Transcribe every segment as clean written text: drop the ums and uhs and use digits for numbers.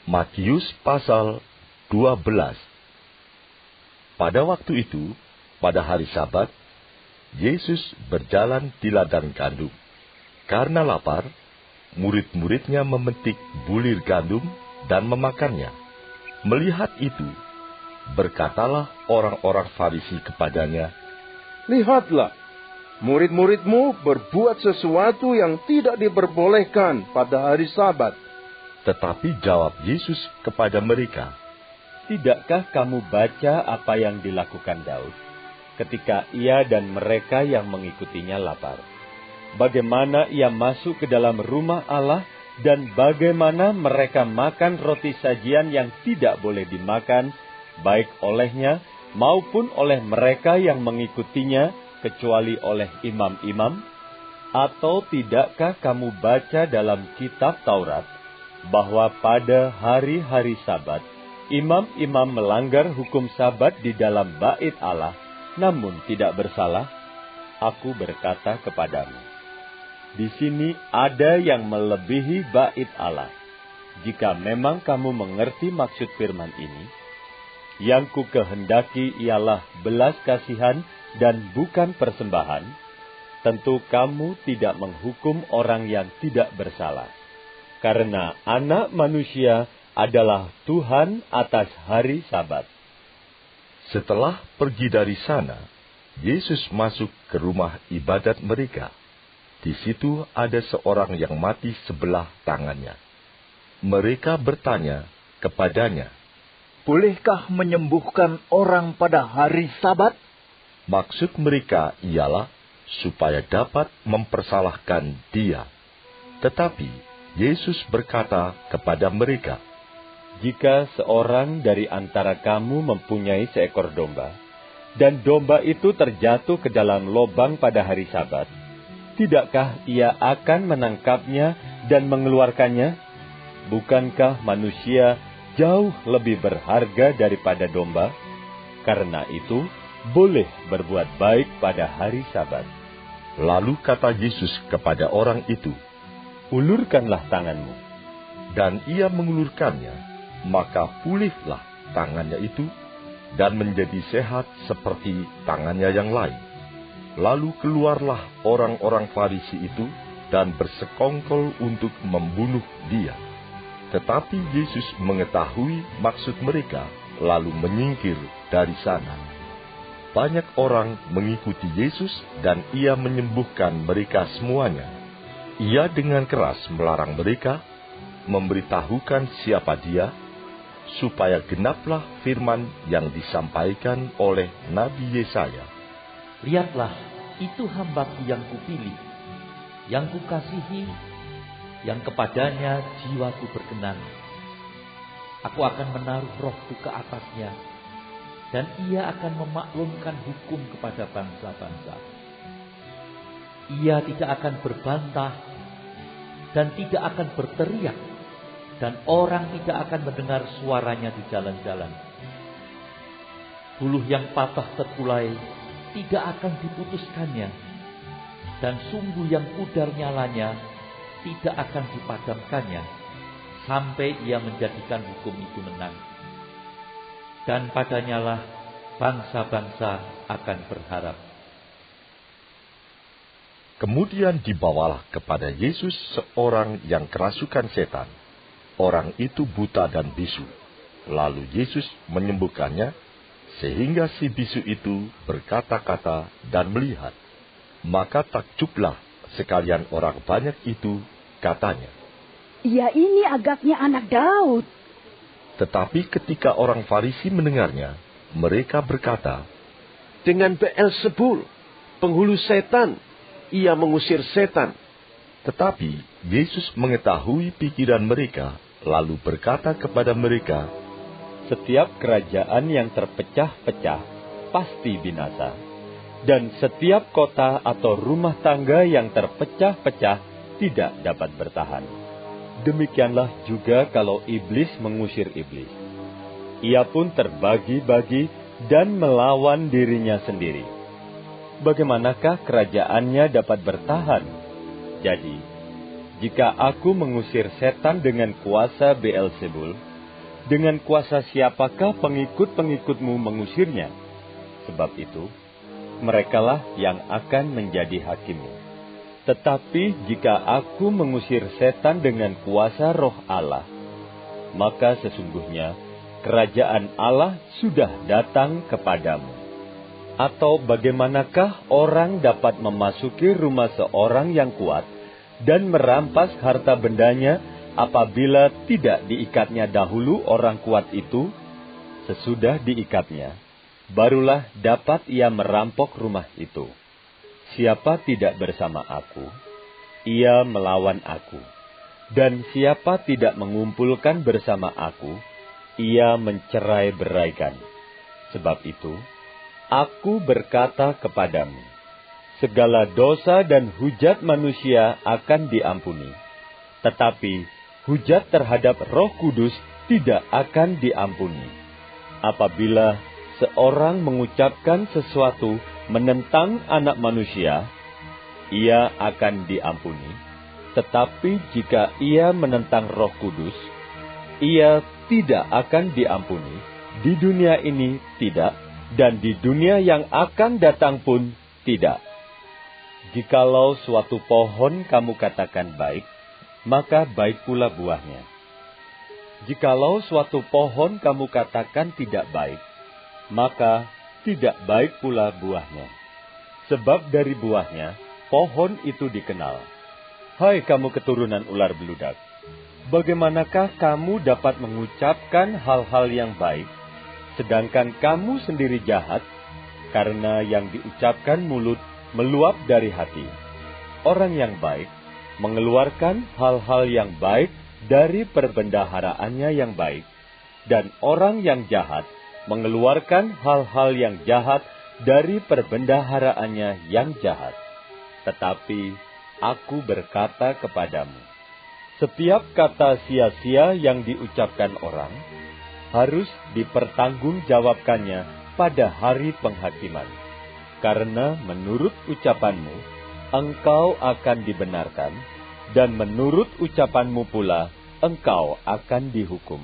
Matius pasal 12. Pada waktu itu, pada hari Sabat, Yesus berjalan di ladang gandum. Karena lapar, murid-muridnya memetik bulir gandum dan memakannya. Melihat itu, berkatalah orang-orang Farisi kepadanya, "Lihatlah, murid-muridmu berbuat sesuatu yang tidak diperbolehkan pada hari Sabat." Tetapi jawab Yesus kepada mereka, "Tidakkah kamu baca apa yang dilakukan Daud ketika ia dan mereka yang mengikutinya lapar? Bagaimana ia masuk ke dalam rumah Allah dan bagaimana mereka makan roti sajian yang tidak boleh dimakan, baik olehnya maupun oleh mereka yang mengikutinya, kecuali oleh imam-imam? Atau tidakkah kamu baca dalam kitab Taurat bahwa pada hari-hari Sabat, imam-imam melanggar hukum Sabat di dalam bait Allah, namun tidak bersalah? Aku berkata kepadamu, di sini ada yang melebihi bait Allah. Jika memang kamu mengerti maksud firman ini, yang ku kehendaki ialah belas kasihan dan bukan persembahan, tentu kamu tidak menghukum orang yang tidak bersalah. Karena Anak Manusia adalah Tuhan atas hari Sabat." Setelah pergi dari sana, Yesus masuk ke rumah ibadat mereka. Di situ ada seorang yang mati sebelah tangannya. Mereka bertanya kepadanya, "Bolehkah menyembuhkan orang pada hari Sabat?" Maksud mereka ialah supaya dapat mempersalahkan dia. Tetapi Yesus berkata kepada mereka, "Jika seorang dari antara kamu mempunyai seekor domba, dan domba itu terjatuh ke dalam lobang pada hari Sabat, tidakkah ia akan menangkapnya dan mengeluarkannya? Bukankah manusia jauh lebih berharga daripada domba? Karena itu, boleh berbuat baik pada hari Sabat." Lalu kata Yesus kepada orang itu, "Ulurkanlah tanganmu." Dan ia mengulurkannya, maka pulihlah tangannya itu, dan menjadi sehat seperti tangannya yang lain. Lalu keluarlah orang-orang Farisi itu, dan bersekongkol untuk membunuh dia. Tetapi Yesus mengetahui maksud mereka, lalu menyingkir dari sana. Banyak orang mengikuti Yesus, dan ia menyembuhkan mereka semuanya. Ia dengan keras melarang mereka, memberitahukan siapa dia, supaya genaplah firman yang disampaikan oleh Nabi Yesaya. "Lihatlah, itu hamba-Ku yang Kupilih, yang Kukasihi, yang kepadanya jiwaku berkenan. Aku akan menaruh rohku ke atasnya, dan ia akan memaklumkan hukum kepada bangsa-bangsa. Ia tidak akan berbantah dan tidak akan berteriak, dan orang tidak akan mendengar suaranya di jalan-jalan. Buluh yang patah terkulai tidak akan diputuskannya, dan sumbu yang pudar nyalanya tidak akan dipadamkannya, sampai ia menjadikan hukum itu menang. Dan padanyalah bangsa-bangsa akan berharap." Kemudian dibawalah kepada Yesus seorang yang kerasukan setan. Orang itu buta dan bisu. Lalu Yesus menyembuhkannya, sehingga si bisu itu berkata-kata dan melihat. Maka takjublah sekalian orang banyak itu, katanya, "Ia ini agaknya anak Daud." Tetapi ketika orang Farisi mendengarnya, mereka berkata, "Dengan Beelzebul, penghulu setan, ia mengusir setan." Tetapi Yesus mengetahui pikiran mereka, lalu berkata kepada mereka, "Setiap kerajaan yang terpecah-pecah pasti binasa, dan setiap kota atau rumah tangga yang terpecah-pecah tidak dapat bertahan. Demikianlah juga kalau iblis mengusir iblis. Ia pun terbagi-bagi dan melawan dirinya sendiri. Bagaimanakah kerajaannya dapat bertahan? Jadi, jika aku mengusir setan dengan kuasa Beelzebul, dengan kuasa siapakah pengikut-pengikutmu mengusirnya? Sebab itu, merekalah yang akan menjadi hakimmu. Tetapi jika aku mengusir setan dengan kuasa Roh Allah, maka sesungguhnya kerajaan Allah sudah datang kepadamu. Atau bagaimanakah orang dapat memasuki rumah seorang yang kuat dan merampas harta bendanya apabila tidak diikatnya dahulu orang kuat itu? Sesudah diikatnya, barulah dapat ia merampok rumah itu. Siapa tidak bersama aku, ia melawan aku. Dan siapa tidak mengumpulkan bersama aku, ia mencerai-beraikan. Sebab itu, aku berkata kepadamu, segala dosa dan hujat manusia akan diampuni, tetapi hujat terhadap Roh Kudus tidak akan diampuni. Apabila seorang mengucapkan sesuatu menentang Anak Manusia, ia akan diampuni. Tetapi jika ia menentang Roh Kudus, ia tidak akan diampuni. Di dunia ini tidak, dan di dunia yang akan datang pun tidak. Jikalau suatu pohon kamu katakan baik, maka baik pula buahnya. Jikalau suatu pohon kamu katakan tidak baik, maka tidak baik pula buahnya. Sebab dari buahnya, pohon itu dikenal. Hai kamu keturunan ular beludak, bagaimanakah kamu dapat mengucapkan hal-hal yang baik, sedangkan kamu sendiri jahat? Karena yang diucapkan mulut meluap dari hati. Orang yang baik mengeluarkan hal-hal yang baik dari perbendaharaannya yang baik, dan orang yang jahat mengeluarkan hal-hal yang jahat dari perbendaharaannya yang jahat. Tetapi aku berkata kepadamu, setiap kata sia-sia yang diucapkan orang harus dipertanggungjawabkannya pada hari penghakiman. Karena menurut ucapanmu, engkau akan dibenarkan, dan menurut ucapanmu pula, engkau akan dihukum.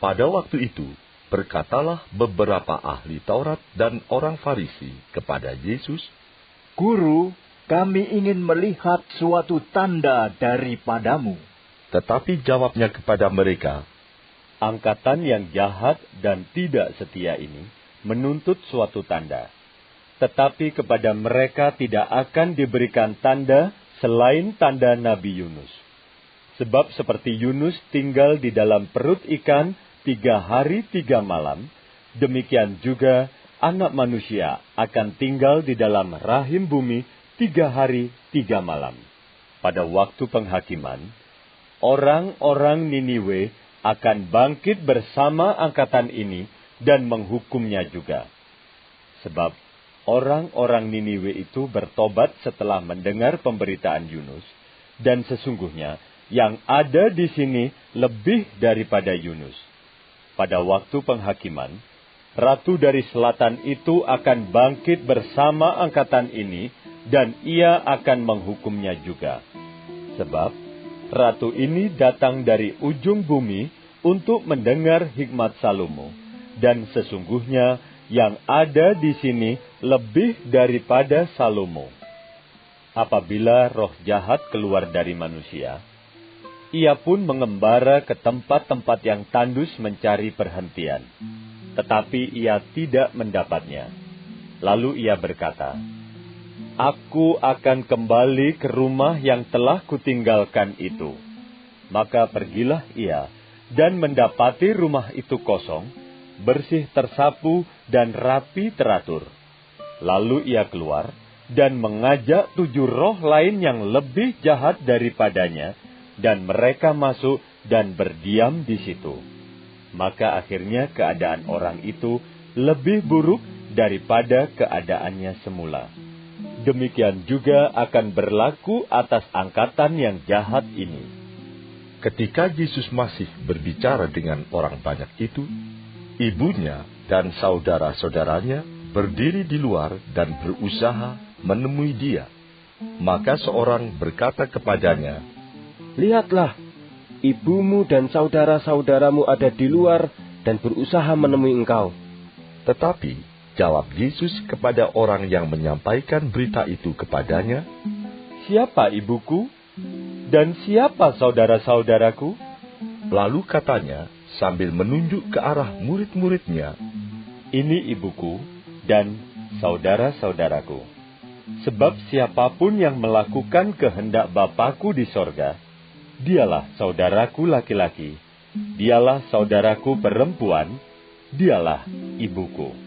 Pada waktu itu, berkatalah beberapa ahli Taurat dan orang Farisi kepada Yesus, Guru, kami ingin melihat suatu tanda daripadamu. tetapi jawabnya kepada mereka, Angkatan yang jahat dan tidak setia ini menuntut suatu tanda. Tetapi kepada mereka tidak akan diberikan tanda selain tanda Nabi Yunus. Sebab seperti Yunus tinggal di dalam perut ikan 3 hari 3 malam, demikian juga Anak Manusia akan tinggal di dalam rahim bumi 3 hari 3 malam. Pada waktu penghakiman, orang-orang Niniwe akan bangkit bersama angkatan ini dan menghukumnya juga. Sebab orang-orang Niniwe itu bertobat setelah mendengar pemberitaan Yunus, dan sesungguhnya yang ada di sini lebih daripada Yunus. Pada waktu penghakiman, ratu dari selatan itu akan bangkit bersama angkatan ini, dan ia akan menghukumnya juga. Sebab ratu ini datang dari ujung bumi untuk mendengar hikmat Salomo, dan sesungguhnya yang ada di sini lebih daripada Salomo. Apabila roh jahat keluar dari manusia, ia pun mengembara ke tempat-tempat yang tandus mencari perhentian, tetapi ia tidak mendapatnya. Lalu ia berkata, Aku akan kembali ke rumah yang telah kutinggalkan itu. Maka pergilah ia, dan mendapati rumah itu kosong, bersih tersapu, dan rapi teratur. Lalu ia keluar, dan mengajak 7 roh lain yang lebih jahat daripadanya, dan mereka masuk dan berdiam di situ. Maka akhirnya keadaan orang itu lebih buruk daripada keadaannya semula. Demikian juga akan berlaku atas angkatan yang jahat ini. ketika Yesus masih berbicara dengan orang banyak itu, ibunya dan saudara-saudaranya berdiri di luar dan berusaha menemui dia. Maka seorang berkata kepadanya, Lihatlah, ibumu dan saudara-saudaramu ada di luar dan berusaha menemui engkau." Tetapi jawab Yesus kepada orang yang menyampaikan berita itu kepadanya, "Siapa ibuku? Dan siapa saudara-saudaraku?" Lalu katanya sambil menunjuk ke arah murid-muridnya, "Ini ibuku dan saudara-saudaraku. Sebab siapapun yang melakukan kehendak Bapa-Ku di sorga, dialah saudaraku laki-laki, dialah saudaraku perempuan, dialah ibuku."